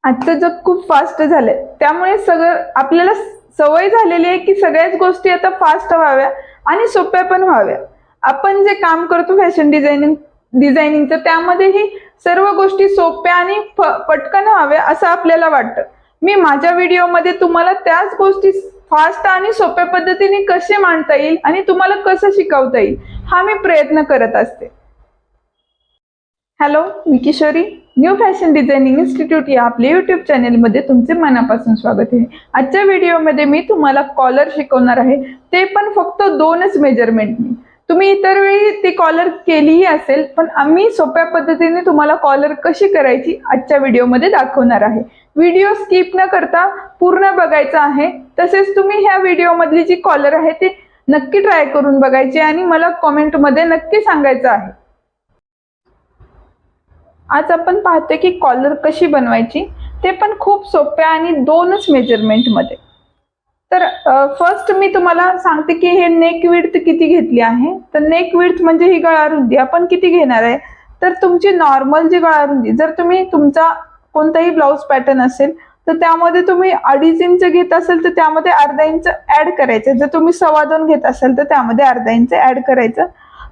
आजचं जग खूप फास्ट झालंय, त्यामुळे सगळं आपल्याला सवय झालेली आहे की सगळ्याच गोष्टी आता फास्ट व्हाव्या आणि सोप्या पण व्हाव्या. आपण जे काम करतो फॅशन डिझायनिंगचं, त्यामध्येही सर्व गोष्टी सोप्या आणि पटकन व्हाव्या असं आपल्याला वाटतं. मी माझ्या व्हिडिओमध्ये तुम्हाला त्याच गोष्टी फास्ट आणि सोप्या पद्धतीने कसे मांडता येईल आणि तुम्हाला कसं शिकवता येईल हा मी प्रयत्न करत असते. हॅलो, मी Kishori. New fashion designing institute या आपल्या युट्यूब चॅनेलमध्ये तुमचे मनापासून स्वागत आहे. आजच्या व्हिडिओमध्ये मी तुम्हाला कॉलर शिकवणार आहे, ते पण फक्त 2च मेजरमेंटनी. तुम्ही इतर वेळी ती कॉलर केलीही असेल, पण आम्ही सोप्या पद्धतीने तुम्हाला कॉलर कशी करायची आजच्या व्हिडिओमध्ये दाखवणार आहे. व्हिडिओ स्किप न करता पूर्ण बघायचा आहे. तसेच तुम्ही ह्या व्हिडिओमधली जी कॉलर आहे ती नक्की ट्राय करून बघायची आणि मला कॉमेंटमध्ये नक्की सांगायचं आहे. आज आपण पाहतो की कॉलर कशी बनवायची, ते पण खूप सोप्या आणि 2च मेजरमेंट मध्ये. तर फर्स्ट मी तुम्हाला सांगते की हे नेक विड्थ किती घेतली आहे. तर नेक विड्थ म्हणजे ही गळारुंदी आपण किती घेणार आहे. तर तुमची नॉर्मल जी गळारुंदी, जर तुम्ही तुमचा कोणताही ब्लाउज पॅटर्न असेल तर त्यामध्ये तुम्ही 2.5 इंच घेत असेल तर त्यामध्ये अर्धा इंच ऍड करायचं. जर तुम्ही 2.25 घेत असेल तर त्यामध्ये अर्धा इंच ऍड करायचं.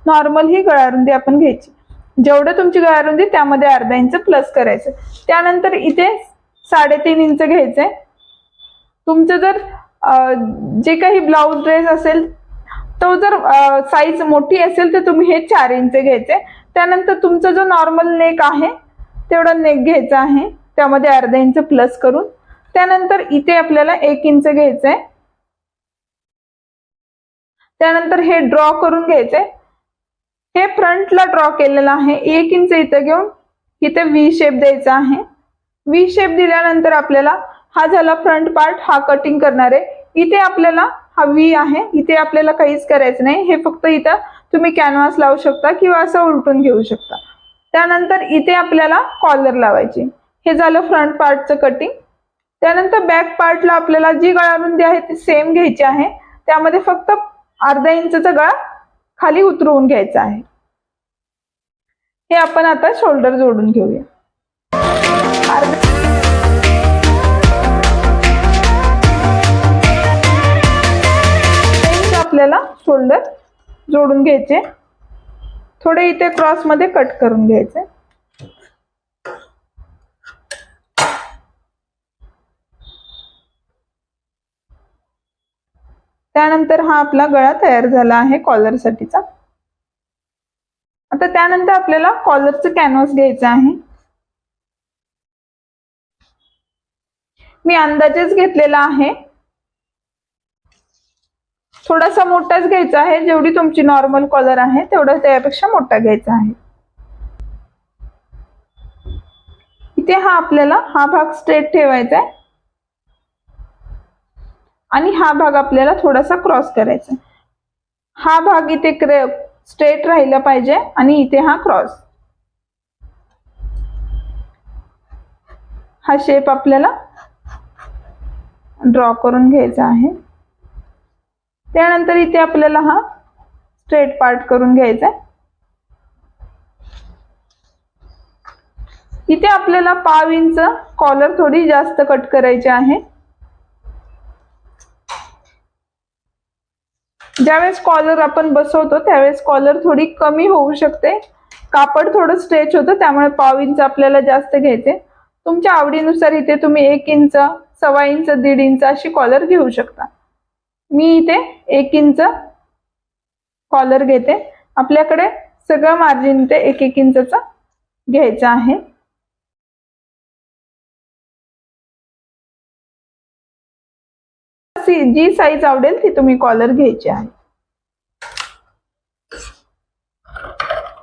नॉर्मल ही गळारुंदी आपण घ्यायची. जेवढं तुमची गळारुंदी त्यामध्ये अर्धा इंच प्लस करायचं. त्यानंतर इथे 3.5 इंच घ्यायचंय. तुमचं जर जे काही ब्लाउज ड्रेस असेल तो जर साईज मोठी असेल तर तुम्ही हे 4 इंच घ्यायचे. त्यानंतर तुमचा जो नॉर्मल नेक आहे तेवढा नेक घ्यायचा आहे, त्यामध्ये अर्धा इंच प्लस करून. त्यानंतर इथे आपल्याला 1 इंच घ्यायचंय. त्यानंतर हे ड्रॉ करून घ्यायचंय. हे फ्रंटला ड्रॉ केलेलं आहे. 1 इंच इथं घेऊन इथे व्ही शेप द्यायचा आहे. व्ही शेप दिल्यानंतर आपल्याला हा झाला फ्रंट पार्ट, हा कटिंग करणार आहे. इथे आपल्याला हा व्ही आहे, इथे आपल्याला काहीच करायचं नाही. हे फक्त इथं तुम्ही कॅनव्हास लावू शकता किंवा असं उलटून घेऊ शकता. त्यानंतर इथे आपल्याला कॉलर लावायची. हे झालं फ्रंट पार्टचं कटिंग. त्यानंतर बॅक पार्टला आपल्याला जी गळारुंदी आहे ती सेम घ्यायची आहे. त्यामध्ये फक्त अर्धा इंचचा गळा खाली उतरवून घ्यायचा आहे. हे आपण आता शोल्डर जोडून घेऊया. आपल्याला शोल्डर जोडून घ्यायचे. थोडे इथे क्रॉस मध्ये कट करून घ्यायचे. त्यानंतर हा आपला गळा तयार झाला आहे कॉलर साठीचा. आता त्यानंतर आपल्याला कॉलरचं कॅनव्हास घ्यायचं आहे. मी अंदाजेच घेतलेला आहे. थोडासा मोठाच घ्यायचा आहे. जेवढी तुमची नॉर्मल कॉलर आहे तेवढा त्यापेक्षा मोठा घ्यायचा आहे. इथे आपल्याला हा भाग स्ट्रेट ठेवायचा आहे आणि हा भाग आपल्याला थोडासा क्रॉस करायचा. हा भाग इथे स्ट्रेट राहिला पाहिजे आणि इथे हा क्रॉस. हा शेप आपल्याला ड्रॉ करून घ्यायचा आहे. त्यानंतर इथे आपल्याला हा स्ट्रेट पार्ट करून घ्यायचा आहे. इथे आपल्याला 1/2 इंच कॉलर थोडी जास्त कट करायची आहे. ज्यावेळेस कॉलर आपण बसवतो त्यावेळेस कॉलर थोडी कमी होऊ शकते. कापड थोडं स्ट्रेच होतं, त्यामुळे 1/2 इंच आपल्याला जास्त घ्यायचे. तुमच्या आवडीनुसार इथे तुम्ही 1 इंच, 1.25 इंच, 1.5 इंच अशी कॉलर घेऊ शकता. मी इथे 1 इंच कॉलर घेते. आपल्याकडे सगळं मार्जिन इथे 1-1 इंचचा घ्यायचा आहे. जी साईज आवडेल ती तुम्ही कॉलर घ्यायची आहे.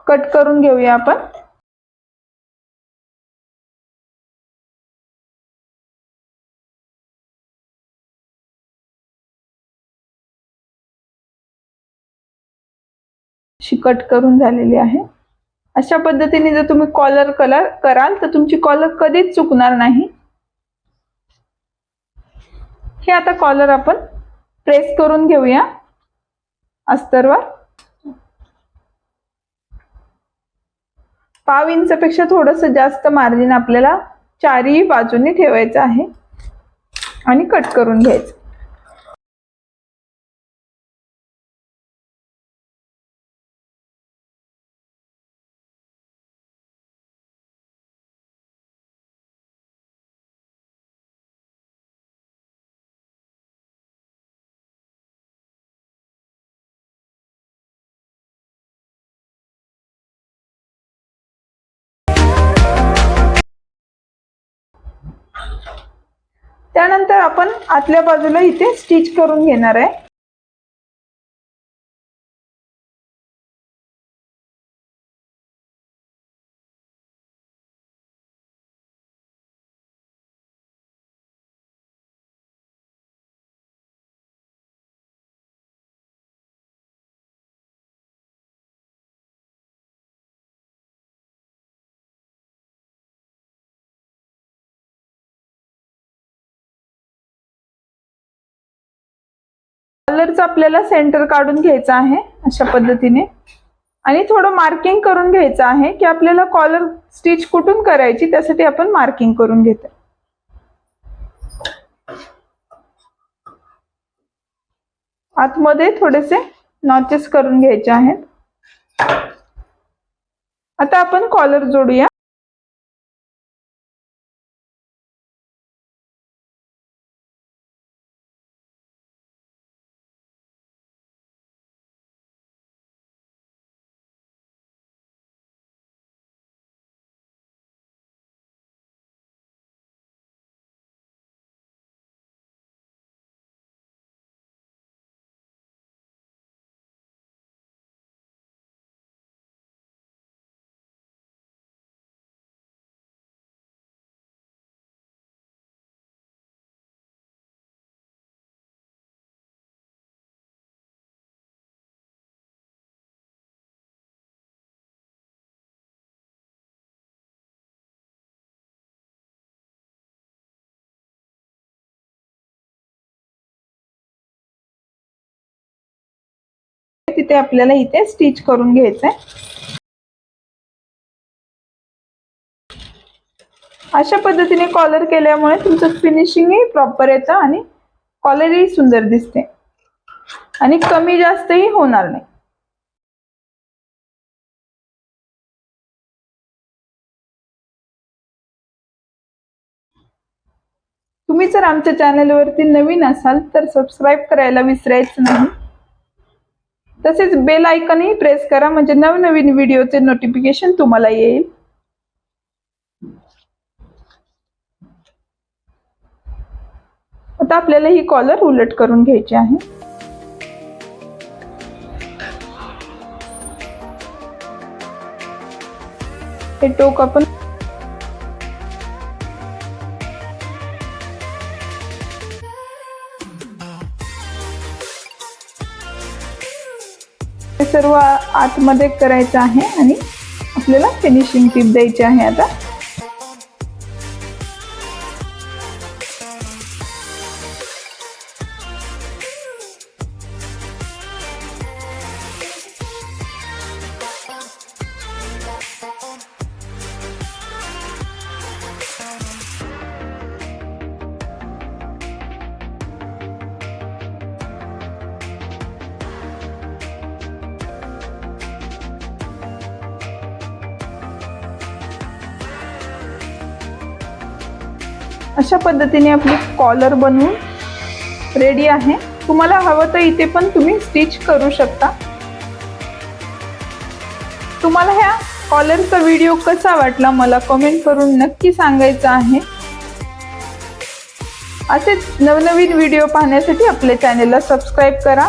कट करून घेऊया आपण. कट करून झालेली आहे. अशा पद्धतीने जर तुम्ही कॉलर कराल तर तुमची कॉलर कधीच चुकणार नाही. हे आता कॉलर आपण प्रेस करून घेऊया अस्तरवर. 1/2 इंच पेक्षा थोडंसं जास्त मार्जिन आपल्याला चारही बाजूने ठेवायचं आहे आणि कट करून घ्यायचं. त्यानंतर आपण आतल्या बाजूला इथे स्टिच करून घेणार आहे. कॉलरचं आपल्याला सेंटर काढून घ्यायचं आहे अशा पद्धतीने आणि थोडं मार्किंग करून घ्यायचं आहे की आपल्याला कॉलर स्टिच कुठून करायची, त्यासाठी आपण मार्किंग करून घेतो. आतमध्ये थोडेसे नॉचेस करून घ्यायचे आहेत. आता आपण कॉलर जोडूया. तिथे आपल्याला इथे स्टिच करून घ्यायचंय. अशा पद्धतीने कॉलर केल्यामुळे तुमचं फिनिशिंगही प्रॉपर येतं आणि कॉलरही सुंदर दिसते आणि कमी जास्तही होणार नाही. तुम्ही जर आमच्या चॅनलवरती नवीन असाल तर सबस्क्राईब करायला विसरायचं नाही. तसेच बेल आयकॉनही प्रेस करा म्हणजे नवनवीन व्हिडिओचे नोटिफिकेशन तुम्हाला येईल. आता आपल्याला ही कॉलर उलट करून घ्यायची आहे. हे टोक आपण सर्व आतमध्ये करायचं आहे आणि आपल्याला फिनिशिंग टिप द्यायची आहे. आता अशा पद्धतीने आपली कॉलर बनवून रेडी आहे. तुम्हाला हवं तर इथे पण तुम्ही स्टिच करू शकता. तुम्हाला ह्या कॉलरचा व्हिडिओ कसा वाटला मला कमेंट करून नक्की सांगायचं आहे. असेच नवनवीन व्हिडिओ पाहण्यासाठी आपल्या चॅनेलला सबस्क्राईब करा.